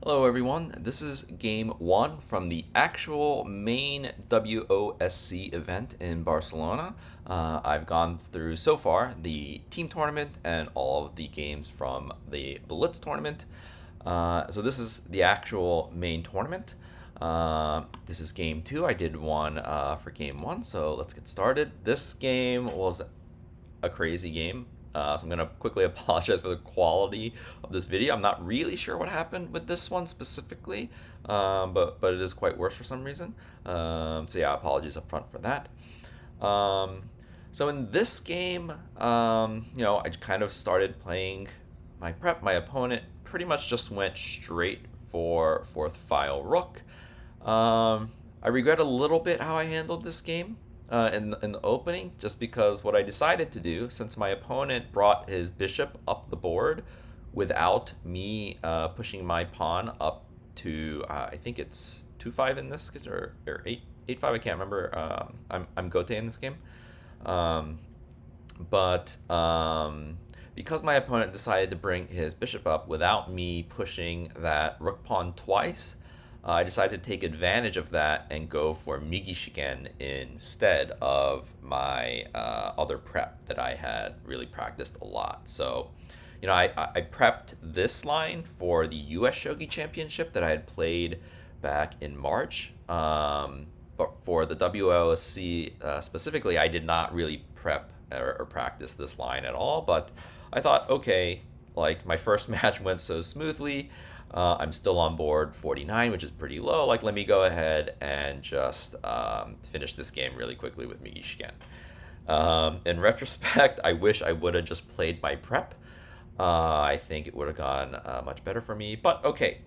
Hello everyone, this is game one from the actual main WOSC event in Barcelona. I've gone through so far the team tournament and all of the games from the Blitz tournament. So this is the actual main tournament. This is game two. I did one for game one, so let's get started. This game was a crazy game. So I'm going to quickly apologize for the quality of this video. I'm not really sure what happened with this one specifically, but it is quite worse for some reason. So yeah, apologies up front for that. So in this game, I kind of started playing my prep. My opponent pretty much just went straight for fourth file rook. I regret a little bit how I handled this game in the opening, just because what I decided to do, since my opponent brought his bishop up the board without me pushing my pawn up to, I think it's 2-5 in this, or 8-5, I can't remember. I'm Gote in this game. But because my opponent decided to bring his bishop up without me pushing that rook pawn twice, I decided to take advantage of that and go for Migishiken instead of my other prep that I had really practiced a lot. So, I prepped this line for the US Shogi Championship that I had played back in March. But for the WOSC specifically, I did not really prep or practice this line at all. But I thought, okay, like my first match went so smoothly. I'm still on board 49, which is pretty low. Like, let me go ahead and just finish this game really quickly with Migishiken. In retrospect, I wish I would have just played my prep. I think it would have gone much better for me. But okay,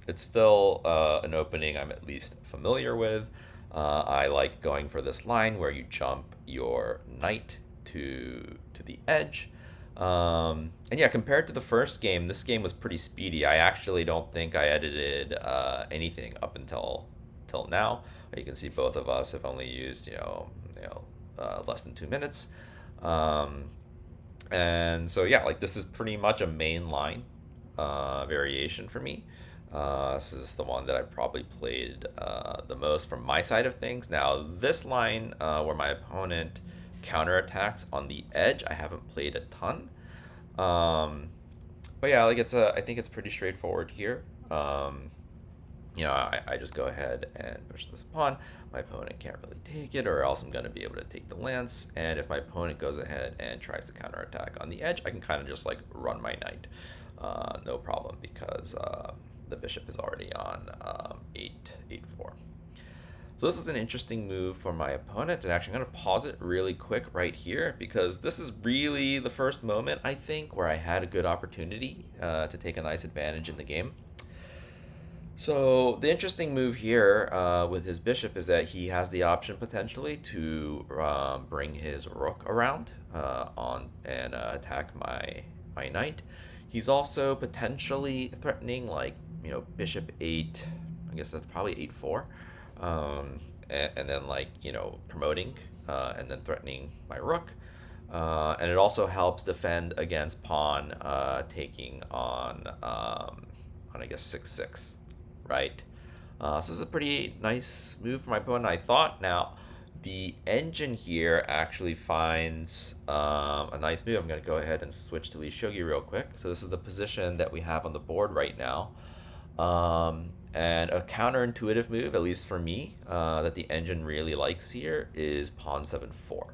it's still an opening I'm at least familiar with. I like going for this line where you jump your knight to the edge. And yeah, compared to the first game, this game was pretty speedy. I actually don't think I edited anything up until now. You can see both of us have only used less than 2 minutes. And so yeah, like this is pretty much a main line variation for me. This is the one that I've probably played the most from my side of things. Now this line where my opponent counterattacks on the edge, I haven't played a ton. But yeah, I think it's pretty straightforward here. I just go ahead and push this pawn. My opponent can't really take it, or else I'm going to be able to take the lance. And if my opponent goes ahead and tries to counterattack on the edge, I can kind of just like run my knight, no problem, because the bishop is already on 8-4. So this is an interesting move for my opponent, and actually I'm going to pause it really quick right here, because this is really the first moment, I think, where I had a good opportunity to take a nice advantage in the game. So the interesting move here with his bishop is that he has the option potentially to bring his rook around and attack my knight. He's also potentially threatening bishop 8. I guess that's probably 8-4. And then promoting and then threatening my rook. And it also helps defend against pawn taking on I guess 6-6, right? So this is a pretty nice move for my opponent, I thought. Now, the engine here actually finds a nice move. I'm going to go ahead and switch to Lee Shogi real quick. So this is the position that we have on the board right now. And a counterintuitive move, at least for me, that the engine really likes here is pawn 7-4.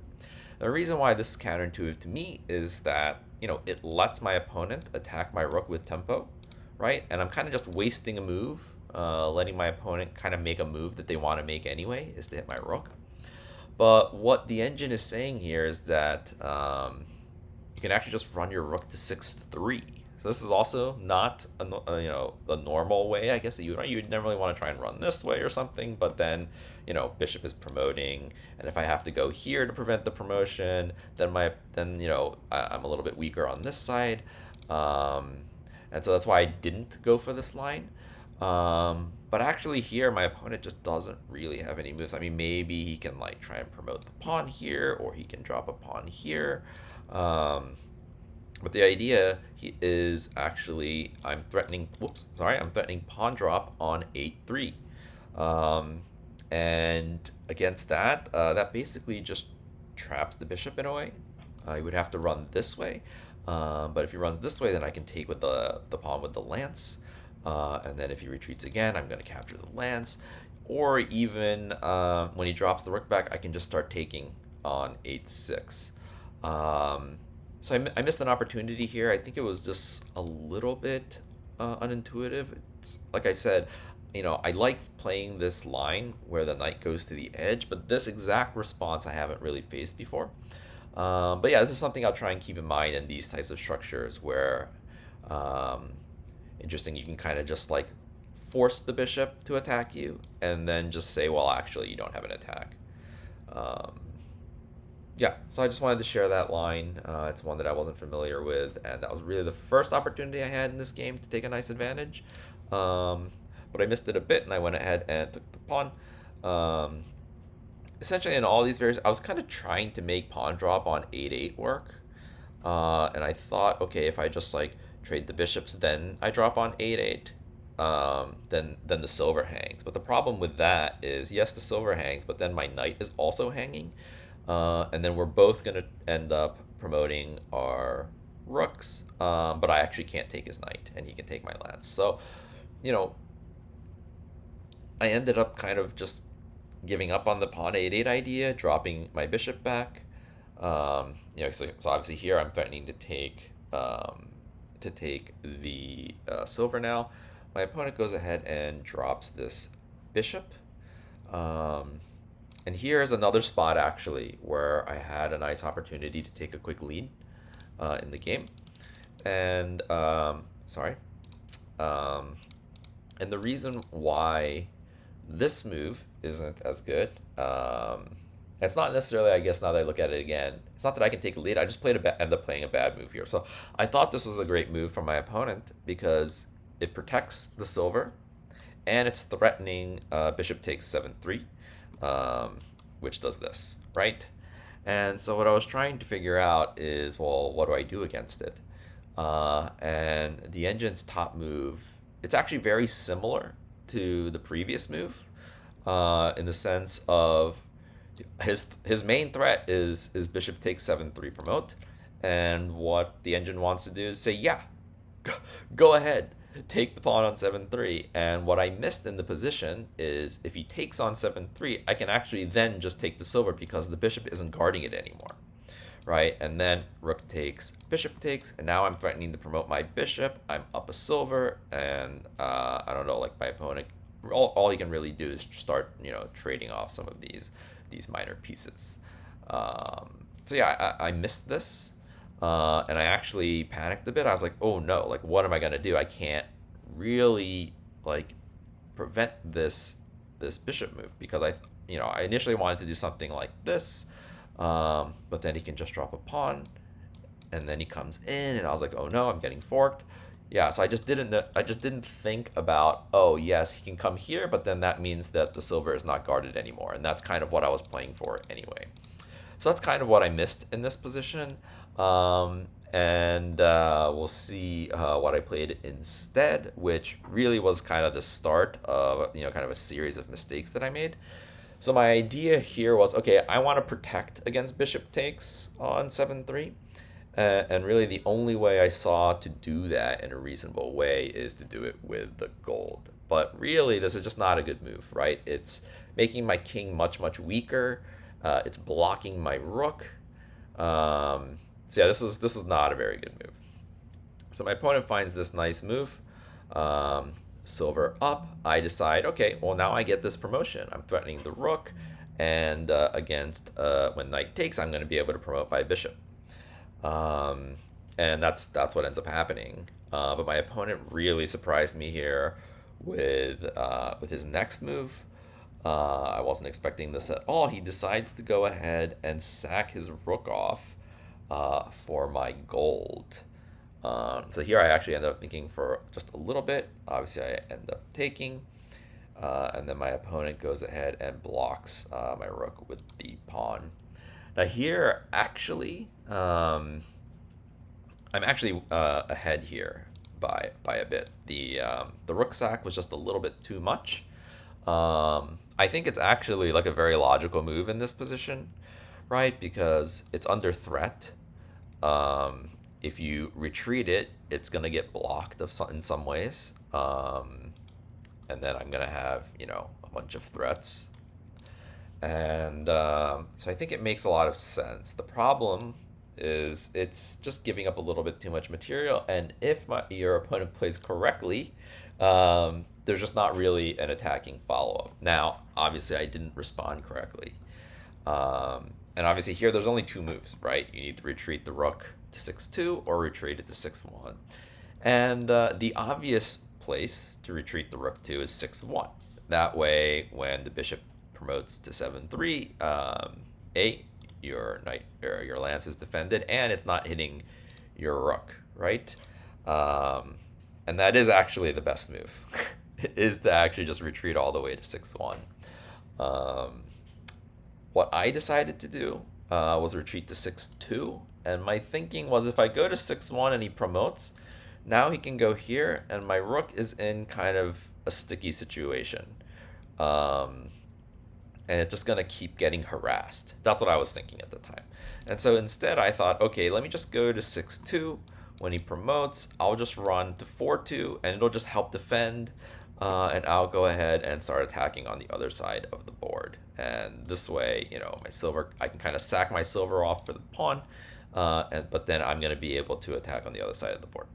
The reason why this is counterintuitive to me is that, it lets my opponent attack my rook with tempo, right? And I'm kind of just wasting a move, letting my opponent kind of make a move that they want to make anyway, is to hit my rook. But what the engine is saying here is that you can actually just run your rook to 6-3. So this is also not a normal way, I guess, that you'd never really want to try and run this way or something. But then, bishop is promoting, and if I have to go here to prevent the promotion, then I'm a little bit weaker on this side, and so that's why I didn't go for this line. But actually here, my opponent just doesn't really have any moves. I mean, maybe he can try and promote the pawn here, or he can drop a pawn here. But the idea is actually I'm threatening. Whoops, sorry, I'm threatening pawn drop on 8-3, um, and against that, that basically just traps the bishop in a way. You would have to run this way, but if he runs this way, then I can take with the pawn with the lance, and then if he retreats again, I'm going to capture the lance, or even when he drops the rook back, I can just start taking on 8-6. So I missed an opportunity here. I think it was just a little bit unintuitive. It's like I said, I like playing this line where the knight goes to the edge, but this exact response I haven't really faced before. But yeah, this is something I'll try and keep in mind in these types of structures where, um, interesting, you can kind of just like force the bishop to attack you and then just say, well, actually, you don't have an attack. Um, yeah, so I just wanted to share that line. It's one that I wasn't familiar with, and that was really the first opportunity I had in this game to take a nice advantage. Um, but I missed it a bit, and I went ahead and took the pawn. Um, Essentially, in all these various, I was kind of trying to make pawn drop on 8-8 work, and I thought, okay, if I just like trade the bishops, then I drop on 8-8. Then the silver hangs. But the problem with that is, yes, the silver hangs, but then my knight is also hanging, and then we're both gonna end up promoting our rooks. But I actually can't take his knight, and he can take my lance. So, you know, I ended up kind of just giving up on the pawn 8-8 idea, dropping my bishop back. So obviously here I'm threatening to take the silver now. My opponent goes ahead and drops this bishop. Um, and here is another spot actually where I had a nice opportunity to take a quick lead in the game. And sorry. Um, and the reason why this move isn't as good. It's not necessarily, I guess, now that I look at it again, it's not that I can take a lead. I just end up playing a bad move here. So I thought this was a great move from my opponent because it protects the silver and it's threatening bishop takes 7-3, which does this, right? And so what I was trying to figure out is, well, what do I do against it? And the engine's top move, it's actually very similar to the previous move, in the sense of his main threat is bishop takes 7-3 promote, and what the engine wants to do is say, yeah, go ahead, take the pawn on 7-3. And what I missed in the position is if he takes on 7-3, I can actually then just take the silver because the bishop isn't guarding it anymore, right? And then rook takes, bishop takes, and now I'm threatening to promote my bishop. I'm up a silver, and I don't know, like my opponent, all he can really do is start, trading off some of these minor pieces. So yeah, I missed this, and I actually panicked a bit. I was like, oh no, like what am I gonna do? I can't really like prevent this bishop move because I initially wanted to do something like this, but then he can just drop a pawn, and then he comes in, and I was like, oh no, I'm getting forked. Yeah, so I just didn't think about, oh yes, he can come here, but then that means that the silver is not guarded anymore, and that's kind of what I was playing for anyway. So that's kind of what I missed in this position, and we'll see what I played instead, which really was kind of the start of kind of a series of mistakes that I made. So my idea here was, okay, I want to protect against bishop takes on 7-3. And really, the only way I saw to do that in a reasonable way is to do it with the gold. But really, this is just not a good move, right? It's making my king much, much weaker. It's blocking my rook. So yeah, this is not a very good move. So my opponent finds this nice move. Um, Silver up. I decide, okay, well now I get this promotion. I'm threatening the rook, and against when knight takes, I'm going to be able to promote by bishop. Um, and that's what ends up happening. But my opponent really surprised me here with his next move. I wasn't expecting this at all. He decides to go ahead and sack his rook off for my gold. So here I actually ended up thinking for just a little bit. Obviously, I end up taking. And then my opponent goes ahead and blocks my rook with the pawn. Now here, actually, I'm actually ahead here by a bit. The rook sack was just a little bit too much. I think it's actually like a very logical move in this position, right? Because it's under threat. If you retreat it, it's gonna get blocked in some ways, and then I'm gonna have a bunch of threats, and so I think it makes a lot of sense. The problem is it's just giving up a little bit too much material, and if your opponent plays correctly, there's just not really an attacking follow-up. Now, obviously, I didn't respond correctly. And obviously here there's only two moves, right? You need to retreat the rook to 6-2 or retreat it to 6-1. And the obvious place to retreat the rook to is 6-1. That way, when the bishop promotes to 7-3, your knight or your lance is defended and it's not hitting your rook, right? And that is actually the best move, is to actually just retreat all the way to 6-1. What I decided to do was retreat to 6-2, and my thinking was if I go to 6-1 and he promotes, now he can go here, and my rook is in kind of a sticky situation. And it's just going to keep getting harassed. That's what I was thinking at the time. And so instead I thought, okay, let me just go to 6-2. When he promotes, I'll just run to 4-2, and it'll just help defend, and I'll go ahead and start attacking on the other side of the board. And this way, my silver, I can kind of sack my silver off for the pawn, but then I'm going to be able to attack on the other side of the board.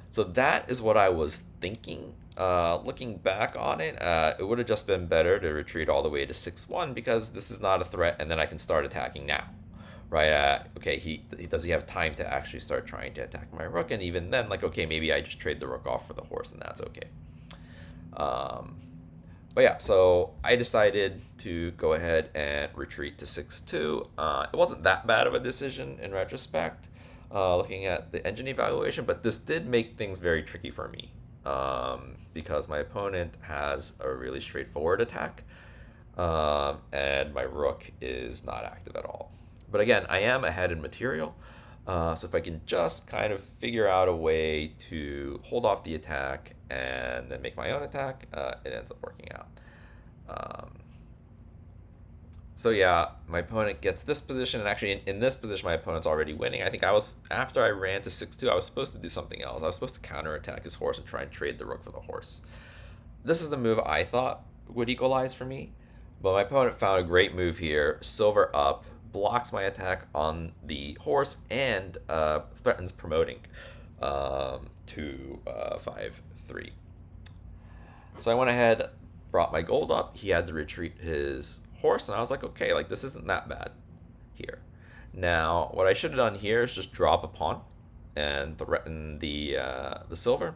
So that is what I was thinking. Looking back on it, it would have just been better to retreat all the way to 6-1 because this is not a threat, and then I can start attacking now. Right? Okay, does he have time to actually start trying to attack my rook? And even then, like, okay, maybe I just trade the rook off for the horse, and that's okay. But yeah, so I decided to go ahead and retreat to 6-2. It wasn't that bad of a decision in retrospect, looking at the engine evaluation, but this did make things very tricky for me, because my opponent has a really straightforward attack, and my rook is not active at all. But again, I am ahead in material, so if I can just kind of figure out a way to hold off the attack and then make my own attack, it ends up working out. So yeah, my opponent gets this position, and actually in this position my opponent's already winning. I think after I ran to 6-2, I was supposed to do something else. I was supposed to counterattack his horse and try and trade the rook for the horse. This is the move I thought would equalize for me, but my opponent found a great move here. Silver up, blocks my attack on the horse, and threatens promoting to 5-3. So I went ahead, brought my gold up. He had to retreat his horse, and I was like, okay, like this isn't that bad here. Now, what I should have done here is just drop a pawn and threaten the silver.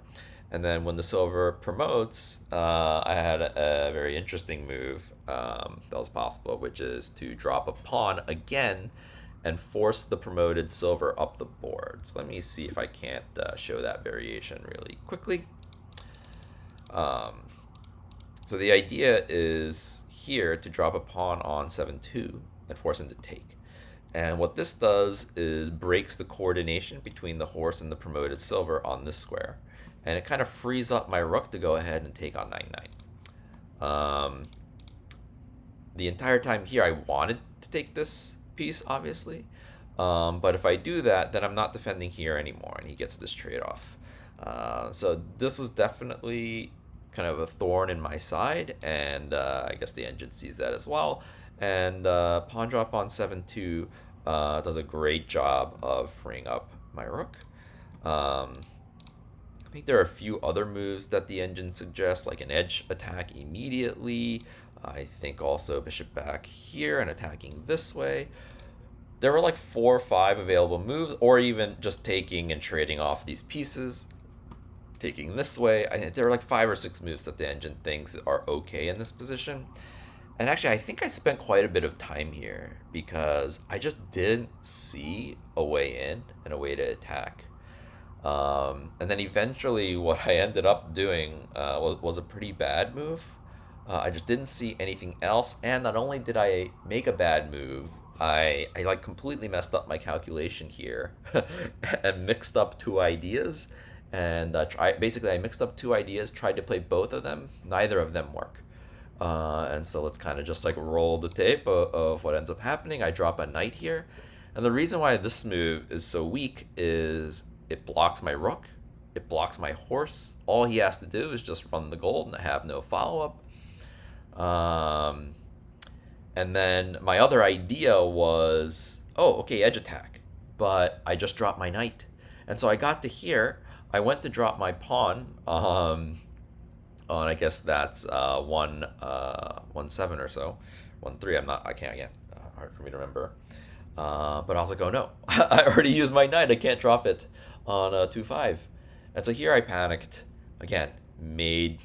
And then when the silver promotes, I had a very interesting move that was possible, which is to drop a pawn again and force the promoted silver up the board. So let me see if I can't show that variation really quickly. So the idea is here to drop a pawn on 7-2 and force him to take. And what this does is breaks the coordination between the horse and the promoted silver on this square. And it kind of frees up my rook to go ahead and take on 9-9. The entire time here, I wanted to take this piece, obviously. But if I do that, then I'm not defending here anymore, and he gets this trade-off. So this was definitely kind of a thorn in my side, and I guess the engine sees that as well. And pawn drop on 7-2 does a great job of freeing up my rook. I think there are a few other moves that the engine suggests, like an edge attack immediately. I think also bishop back here and attacking this way. There were like 4 or 5 available moves, or even just taking and trading off these pieces. Taking this way, I think there are like 5 or 6 moves that the engine thinks are okay in this position. And actually, I think I spent quite a bit of time here because I just didn't see a way in and a way to attack. And then eventually what I ended up doing was a pretty bad move. I just didn't see anything else, and not only did I make a bad move, I like completely messed up my calculation here and mixed up two ideas. And basically, I mixed up two ideas, tried to play both of them. Neither of them work. And so let's kind of just like roll the tape of what ends up happening. I drop a knight here. And the reason why this move is so weak is it blocks my rook, it blocks my horse. All he has to do is just run the gold and have no follow up. And then my other idea was, oh, okay, edge attack. But I just dropped my knight. And so I got to here. I went to drop my pawn on, I guess that's 1-7 or so. 1-3, I can't, again, hard for me to remember. But I was like, oh no, I already used my knight. I can't drop it on 2-5. And so here I panicked. Again, made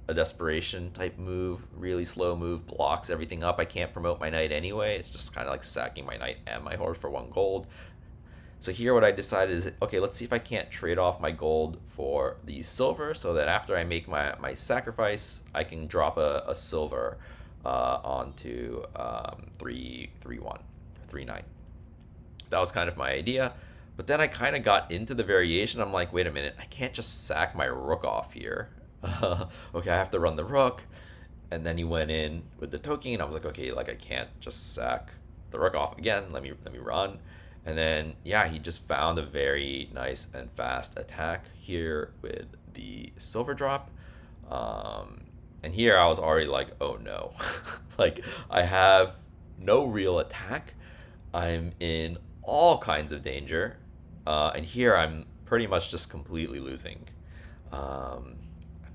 a desperation type move, really slow move, blocks everything up. I can't promote my knight anyway. It's just kind of like sacking my knight and my horse for 1 gold. So here what I decided is, okay, let's see if I can't trade off my gold for the silver so that after I make my sacrifice, I can drop a silver onto 3-1, 3-9. That was kind of my idea. But then I kind of got into the variation. I'm like, wait a minute, I can't just sack my rook off here. Okay, I have to run the rook. And then he went in with the token, and I was like, okay, like I can't just sack the rook off again. Let me run. And then, yeah, he just found a very nice and fast attack here with the silver drop. And here I was already like, oh no. Like, I have no real attack. I'm in all kinds of danger. And here I'm pretty much just completely losing. I'm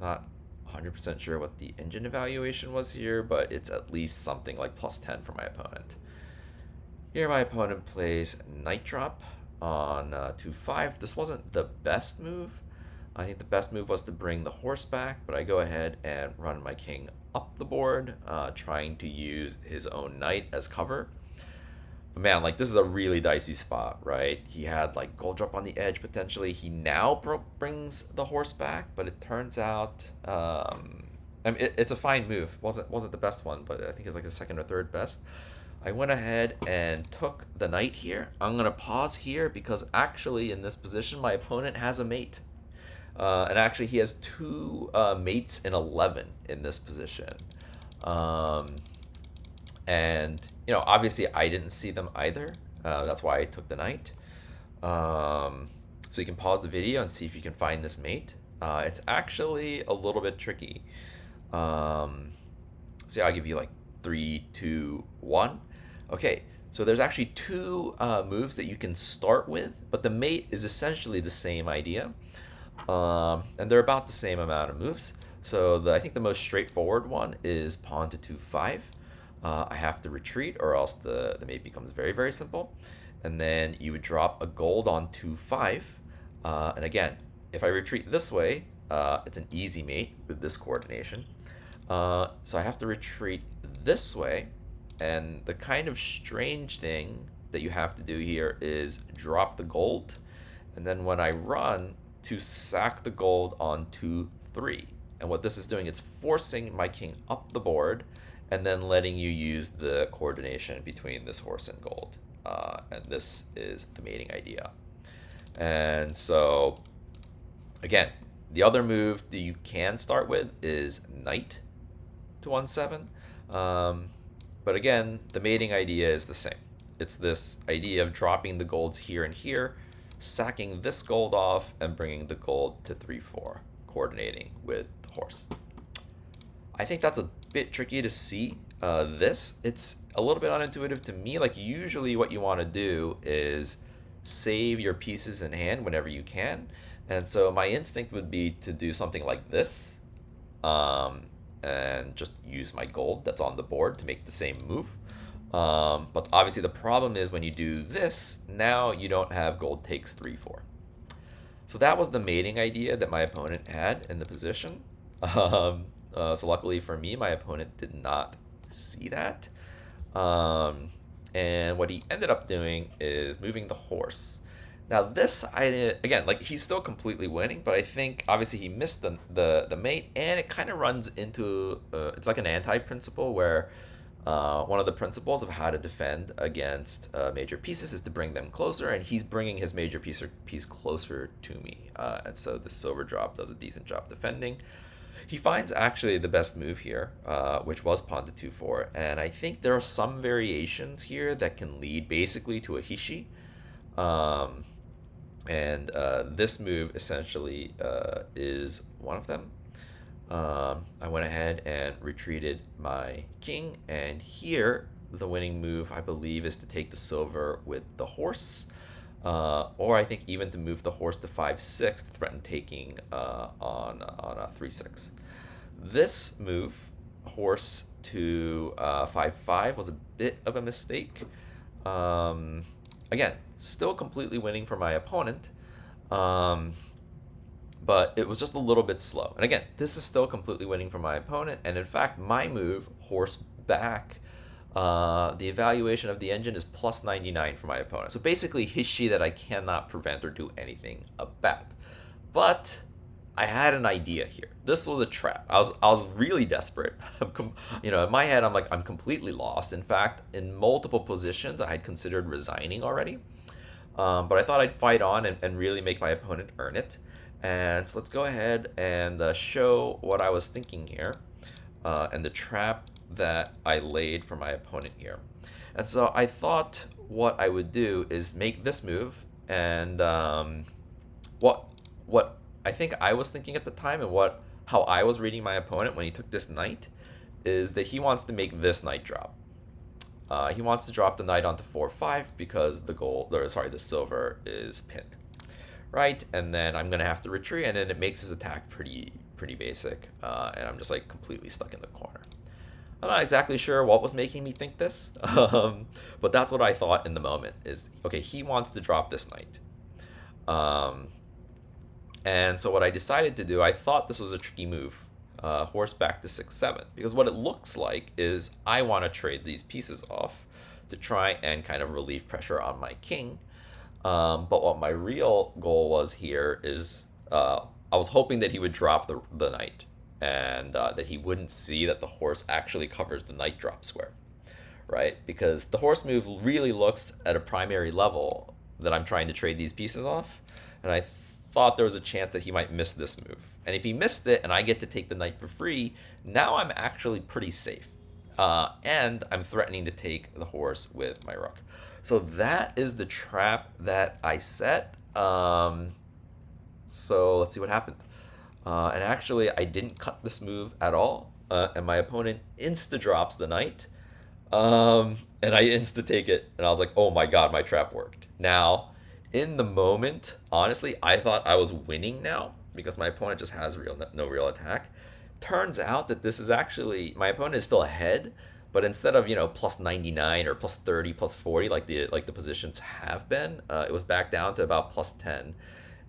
not 100% sure what the engine evaluation was here, but it's at least something like +10 for my opponent. Here my opponent plays knight drop on 2-5. This wasn't the best move. I think the best move was to bring the horse back, but I go ahead and run my king up the board, trying to use his own knight as cover. But man, like this is a really dicey spot, right? He had like gold drop on the edge potentially. He now brings the horse back, but it turns out I mean, it's a fine move. Wasn't the best one, but I think it's like the second or third best. I went ahead and took the knight here. I'm going to pause here because actually in this position, my opponent has a mate. And actually he has 2 mates in 11 in this position. And, you know, obviously I didn't see them either. That's why I took the knight. So you can pause the video and see if you can find this mate. It's actually a little bit tricky. So yeah, I'll give you like 3, 2, 1. Okay, so there's actually 2 moves that you can start with, but the mate is essentially the same idea. And they're about the same amount of moves. So I think the most straightforward one is pawn to 2-5. I have to retreat or else the mate becomes very, very simple. And then you would drop a gold on 2-5. And again, if I retreat this way, it's an easy mate with this coordination. So I have to retreat this way. And the kind of strange thing that you have to do here is drop the gold. And then when I run, to sack the gold on 2-3. And what this is doing, it's forcing my king up the board and then letting you use the coordination between this horse and gold. And this is the mating idea. And so, again, the other move that you can start with is knight to 1-7. But again, the mating idea is the same. It's this idea of dropping the golds here and here, sacking this gold off, and bringing the gold to 3-4, coordinating with the horse. I think that's a bit tricky to see this. It's a little bit unintuitive to me. Like usually what you want to do is save your pieces in hand whenever you can. And so my instinct would be to do something like this. And just use my gold that's on the board to make the same move. But obviously the problem is when you do this, now you don't have gold takes 3-4. So that was the mating idea that my opponent had in the position. So luckily for me, my opponent did not see that. And what he ended up doing is moving the horse. Now this, again, like he's still completely winning, but I think obviously he missed the mate, and it kind of runs into, it's like an anti-principle where One of the principles of how to defend against major pieces is to bring them closer, and he's bringing his major piece closer to me. And so the silver drop does a decent job defending. He finds actually the best move here, which was pawn to 2-4, and I think there are some variations here that can lead basically to a Hishi. Um, and this move essentially is one of them. I went ahead and retreated my king, and here the winning move, I believe, is to take the silver with the horse, or I think even to move the horse to 5-6 to threaten taking on a 3-6. This move, horse to 5-5, was a bit of a mistake. Again, still completely winning for my opponent. But it was just a little bit slow. And again, this is still completely winning for my opponent. And in fact, my move, horse back, the evaluation of the engine is plus 99 for my opponent. So basically, Hishi that I cannot prevent or do anything about. But I had an idea here. This was a trap. I was really desperate. In my head, I'm completely lost. In fact, in multiple positions, I had considered resigning already. But I thought I'd fight on and really make my opponent earn it. And so let's go ahead and show what I was thinking here and the trap that I laid for my opponent here. And so I thought what I would do is make this move, and what I think I was thinking at the time and how I was reading my opponent when he took this knight is that he wants to make this knight drop. He wants to drop the knight onto 4-5 because the silver is pinned. Right, and then I'm gonna have to retreat, and then it makes his attack pretty basic, and I'm just like completely stuck in the corner. I'm not exactly sure what was making me think this, but that's what I thought in the moment. Is okay, he wants to drop this knight, and so what I decided to do, I thought this was a tricky move, horse back to 6-7, because what it looks like is I want to trade these pieces off to try and kind of relieve pressure on my king. But what my real goal was here is I was hoping that he would drop the knight, and that he wouldn't see that the horse actually covers the knight drop square, right? Because the horse move really looks at a primary level that I'm trying to trade these pieces off, and I thought there was a chance that he might miss this move. And if he missed it and I get to take the knight for free, now I'm actually pretty safe. And I'm threatening to take the horse with my rook. So that is the trap that I set. So let's see what happened. And actually, I didn't cut this move at all. And my opponent insta-drops the knight. And I insta-take it. And I was like, oh my god, my trap worked. Now, in the moment, honestly, I thought I was winning now because my opponent just has no real attack. Turns out that this is actually, my opponent is still ahead. But instead of plus 99 or plus 30, plus 40 like the positions have been, it was back down to about plus 10.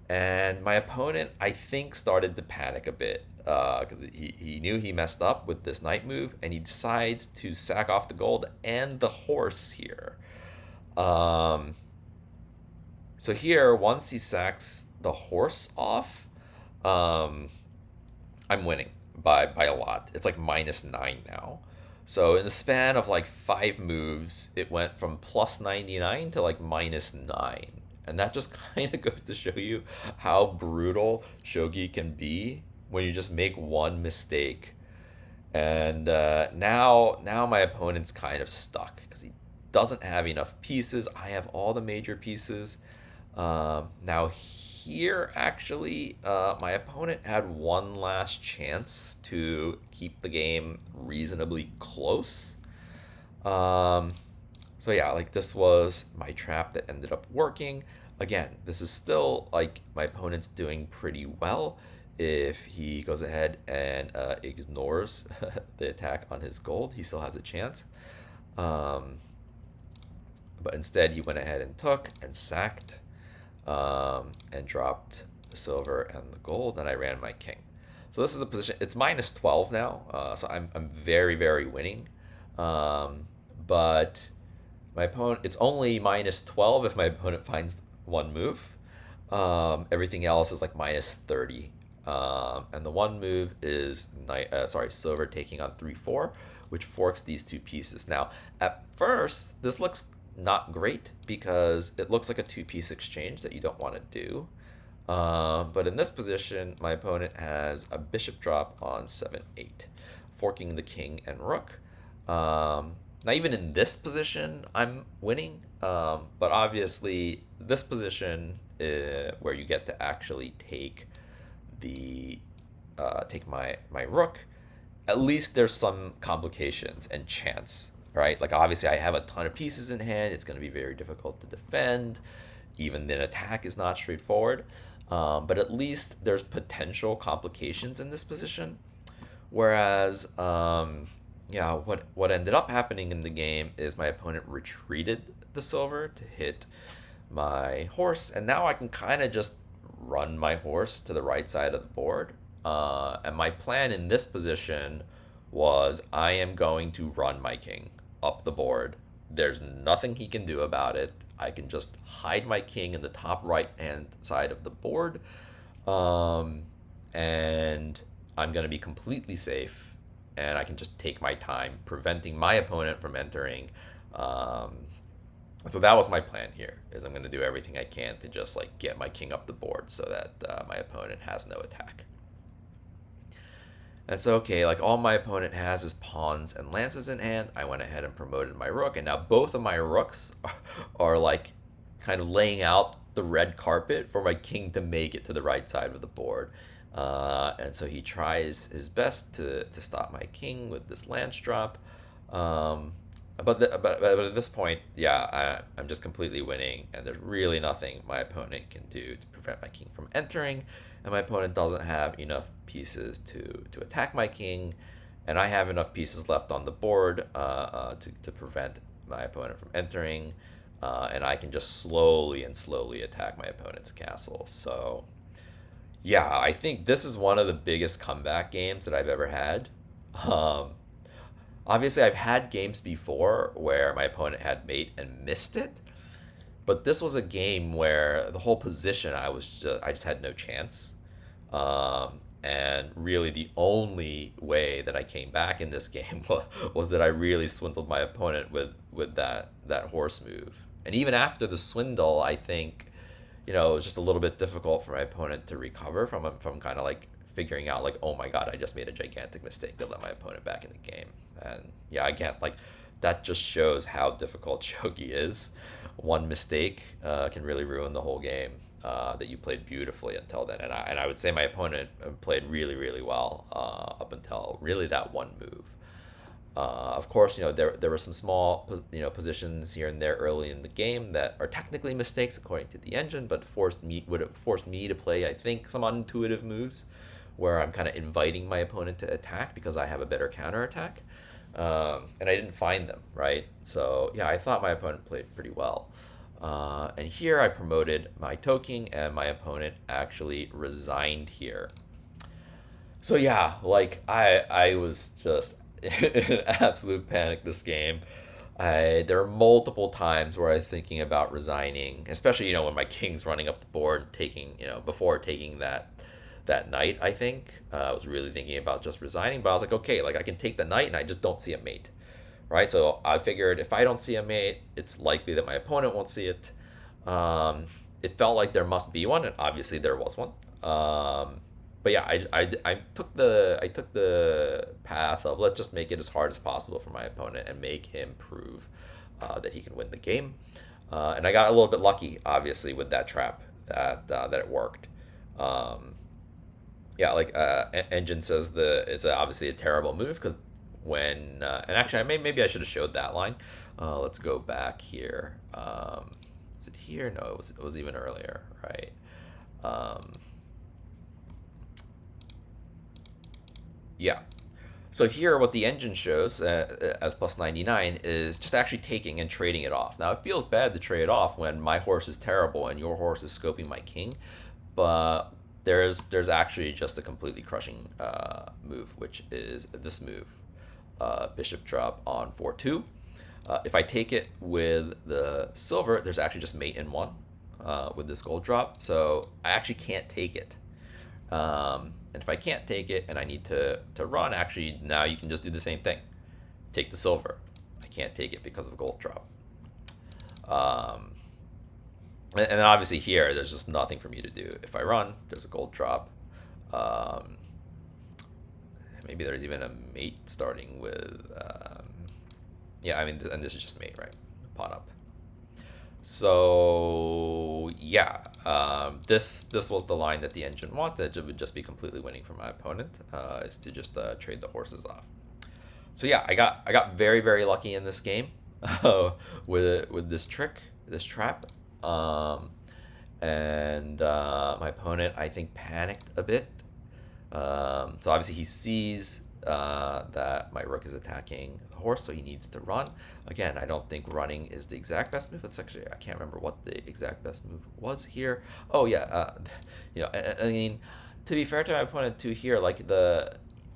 And my opponent, I think, started to panic a bit because he knew he messed up with this knight move, and he decides to sack off the gold and the horse here. So here, once he sacks the horse off, I'm winning by a lot. It's like -9 now. So in the span of like 5 moves, it went from plus 99 to like -9. And that just kind of goes to show you how brutal shogi can be when you just make one mistake. And now my opponent's kind of stuck because he doesn't have enough pieces. I have all the major pieces. Now here, actually, my opponent had one last chance to keep the game reasonably close. So yeah, like this was my trap that ended up working. Again, this is still like my opponent's doing pretty well. If he goes ahead and ignores the attack on his gold, he still has a chance. But instead, he went ahead and took and sacked. And dropped the silver and the gold, and I ran my king. So this is the position. It's -12 now, so I'm very winning. But my opponent, it's only -12 if my opponent finds one move. Everything else is like -30 And the one move is silver taking on 3/4, which forks these two pieces. Now, at first, this looks not great because it looks like a two-piece exchange that you don't want to do. But in this position, my opponent has a bishop drop on 7/8, forking the king and rook. Now, even in this position, I'm winning. But obviously, this position where you get to actually the take my rook, at least there's some complications and chance, right? Like obviously I have a ton of pieces in hand. It's going to be very difficult to defend. Even then, attack is not straightforward. But at least there's potential complications in this position. Whereas, yeah, what ended up happening in the game is my opponent retreated the silver to hit my horse, and now I can kind of just run my horse to the right side of the board. And my plan in this position was I am going to run my king up the board. There's nothing he can do about it. I can just hide my king in the top right hand side of the board. And I'm going to be completely safe. And I can just take my time, preventing my opponent from entering. So that was my plan here, is I'm going to do everything I can to just like get my king up the board so that my opponent has no attack. And so, okay, like all my opponent has is pawns and lances in hand. I went ahead and promoted my rook, and now both of my rooks are like kind of laying out the red carpet for my king to make it to the right side of the board. And so he tries his best to stop my king with this lance drop. But at this point, yeah, I'm just completely winning, and there's really nothing my opponent can do to prevent my king from entering, and my opponent doesn't have enough pieces to attack my king, and I have enough pieces left on the board to prevent my opponent from entering, and I can just slowly attack my opponent's castle. So, yeah, I think this is one of the biggest comeback games that I've ever had. Um, Obviously, I've had games before where my opponent had mate and missed it, but this was a game where the whole position I just had no chance, and really the only way that I came back in this game was that I really swindled my opponent with that horse move, and even after the swindle, I think it was just a little bit difficult for my opponent to recover from kind of like figuring out like, oh my god, I just made a gigantic mistake that let my opponent back in the game. And yeah, again, like that just shows how difficult shogi is. One mistake can really ruin the whole game that you played beautifully until then. And I would say my opponent played really well up until really that one move. Of course, there were some small positions here and there early in the game that are technically mistakes according to the engine, but would have forced me to play, I think, some unintuitive moves where I'm kind of inviting my opponent to attack because I have a better counterattack. And I didn't find them, right? So yeah, I thought my opponent played pretty well. And here I promoted my token, and my opponent actually resigned here. So yeah, like I was just in absolute panic this game. There are multiple times where I'm thinking about resigning, especially when my king's running up the board, taking before taking that knight. I think I was really thinking about just resigning, but I was like, okay, like I can take the knight, and I just don't see a mate, right? So I figured if I don't see a mate, it's likely that my opponent won't see it. It felt like there must be one, and obviously there was one. But yeah, I took the path of let's just make it as hard as possible for my opponent and make him prove that he can win the game. And I got a little bit lucky, obviously, with that trap that it worked. Yeah, like Engine says it's obviously a terrible move because and actually maybe I should have showed that line. Let's go back here. Is it here? No, it was even earlier, right? Yeah. So here, what the engine shows as plus 99 is just actually taking and trading it off. Now, it feels bad to trade off when my horse is terrible and your horse is scoping my king, but there's actually just a completely crushing move, which is this move, bishop drop on 4-2. If I take it with the silver, there's actually just mate in one with this gold drop, so I actually can't take it. And if I can't take it and I need to run, actually now you can just do the same thing. Take the silver. I can't take it because of a gold drop. Um, and then obviously here, there's just nothing for me to do. If I run, there's a gold drop. Um, maybe there's even a mate starting with, yeah, I mean, and this is just mate, right? Pawn up. So yeah, this was the line that the engine wanted. It would just be completely winning for my opponent, is to just trade the horses off. So yeah, I got very very lucky in this game with this trick, this trap, and my opponent I think panicked a bit. So obviously he sees that my rook is attacking the horse, so he needs to run. Again, I don't think running is the exact best move. That's actually, I can't remember what the exact best move was here. Oh yeah, I mean, to be fair to my opponent too here, like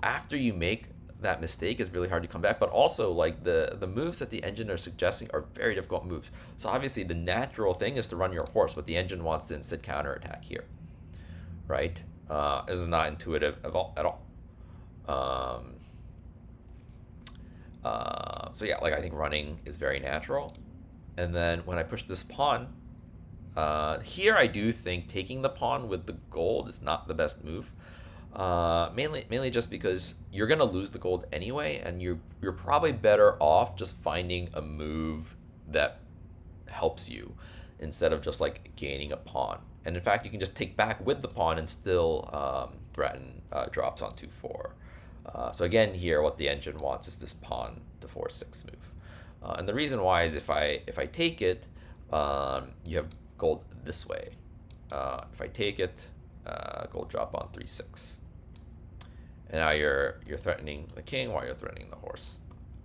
after you make that mistake is really hard to come back, but also like the moves that the engine are suggesting are very difficult moves. So obviously the natural thing is to run your horse, but the engine wants to instead counterattack here, right? This is not intuitive at all. So yeah, like I think running is very natural. And then when I push this pawn, here I do think taking the pawn with the gold is not the best move. Mainly just because you're gonna lose the gold anyway, and you're probably better off just finding a move that helps you instead of just like gaining a pawn. And in fact, you can just take back with the pawn and still threaten drops on 2-4. So again, here what the engine wants is this pawn to 4-6 move. And the reason why is if I take it, you have gold this way. If I take it, gold drop on 3-6. And now you're threatening the king while you're threatening the horse.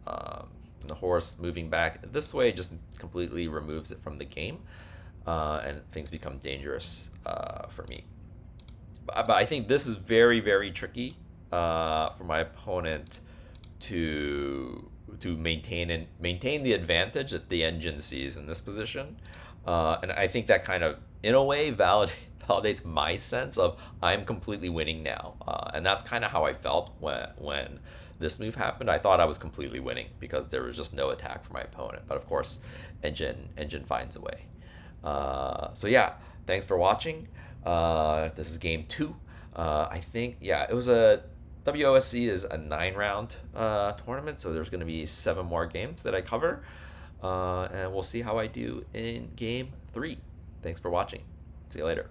And the horse moving back this way just completely removes it from the game, and things become dangerous for me. But I think this is very, very tricky for my opponent to maintain the advantage that the engine sees in this position. And I think that kind of, in a way, validates my sense of I'm completely winning now. And that's kind of how I felt when this move happened. I thought I was completely winning because there was just no attack for my opponent. But of course, engine finds a way. So yeah, thanks for watching. This is game 2. I think, yeah, it was WOSC is a 9-round tournament, so there's going to be 7 more games that I cover. And we'll see how I do in game 3. Thanks for watching. See you later.